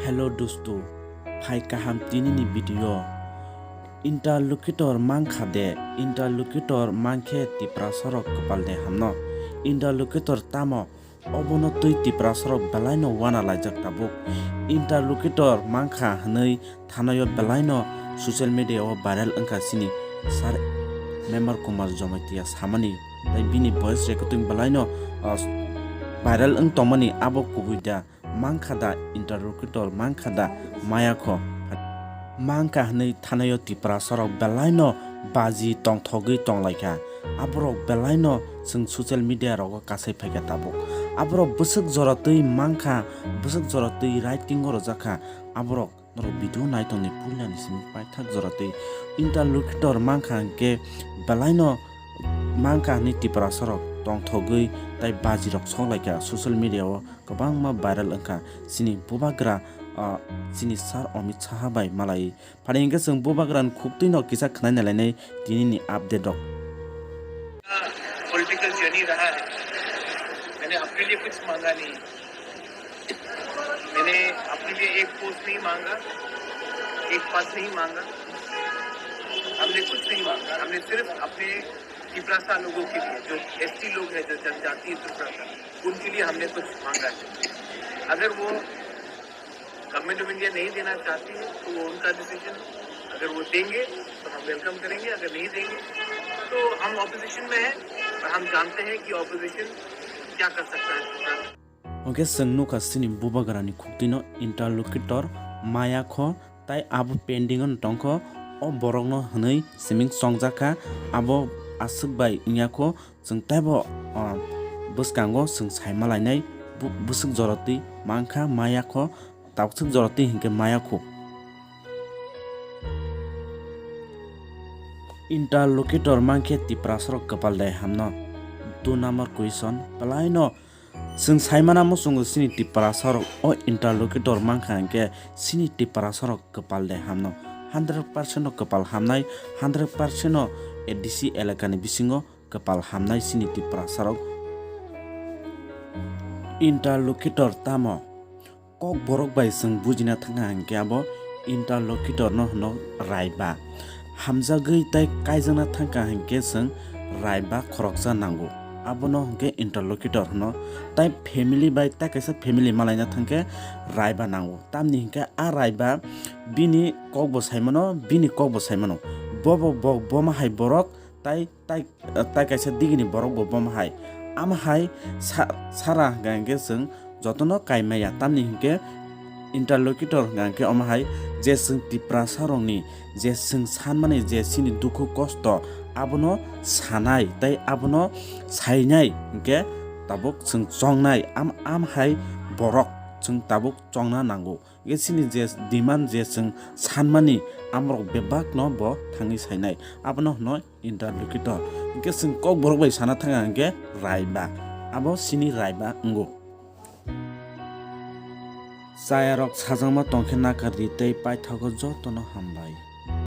Hello dosto, phai kaham tinini video. Interlocutor mang khade, interlocutor mangkhe tiprasa rok kwpal de hamno. Interlocutor tamo obono tui tiprasa rok belaino wana laijak tabuk. Interlocutor mangkha hnei thanayo belaino social media o viral wngkha sini sar member kumar jomaitia samani tai bini voice recording belaino viral tongmani abo kubuida mangkhada interlocutor mangkhada mayakho mangkha hnei thanayo tiprasa rok belaino baji tongthogui tonglaikha aborok belaino sing social media rogo kasai phaikha tabuk aborok busuk joratui mangkha busuk joratui writing ro jakha aborok norok video naitongni pulani simi paithak joratui interlocutor mangkha ke belaino mangkha ni tiprasa rok tongthogui tai baji rok songlaika social media o kwbangma viral wngkha sini bubagra sini sar Amit Saha bai malai pharingke जों bubagran khukti no kisa khnai nalainai tinini update rok political journey रहा है। मैंने अपने लिए कुछ मांगा नहीं, मैंने अपने लिए एक पोस्ट नहीं मांगा, एक पद नहीं मांगा, हमने कुछ नहीं मांगा। हमने सिर्फ अपने तिप्रासा लोगों के लिए, जो एसटी लोग हैं, जो जनजाति तिप्रासा, उनके लिए हमने कुछ मांगा है। अगर वो गवर्नमेंट ऑफ इंडिया नहीं देना चाहती है तो वो उनका डिसीजन। अगर वो देंगे तो हम वेलकम करेंगे, अगर नहीं देंगे तो हम ऑपोजिशन में हैं और हम जानते हैं कि ऑपोजिशन क्या कर सकता है। ओके संगनु का सिनी bubagrani khuktino interlocutor mayakho tai abo pending on tongkho o borokno hnei siming songjaka abo asuk bai inyakho जों taibo buskango जों saimalainai busuk jorati mangkha mayakho taksuk jorati hinke mayakho interlocutor mangkhe tiprasa rok kwpal dai hamno 2 number question palaino जों saimana mo sungo sini tiprasa rok o interlocutor mangkha ke sini tiprasa rok kwpal dai hamno 100% kwpal hamnai 100% ADC elakani bisingo kwpal hamnai sini tiprasa rok interlocutor tamo kokborok bai जों bujina thanga ke abo interlocutor no raiba hamjagui tai kaijana thangka hingke जों raiba khoroksa nango abono hingke interlocutor no tai family bai ta kaisa family malaina thangke raiba nango tamni hingke a raiba bini kokbo saimano boma hai borok tai kaisa digini borok bo boma hai ama hai sara gangke जों jotono kaimaya tamni hingke interlocutor gangke ama hai je जों tiprasa rokni je जों sanmani je sini dukhu kosto abono sanai tai abono sainai hingke tabuk जों chongnai am hai borok जों tabuk chongna nango ge sini je demand je जों sanmani amrok bebak no bo thangi sainai abono no interlocutor hingke जों kokborok bai sana thanga hingke raiba abo sini raiba ngo sayarok sajangma tongkhe nakari tei paithago jotono hambai।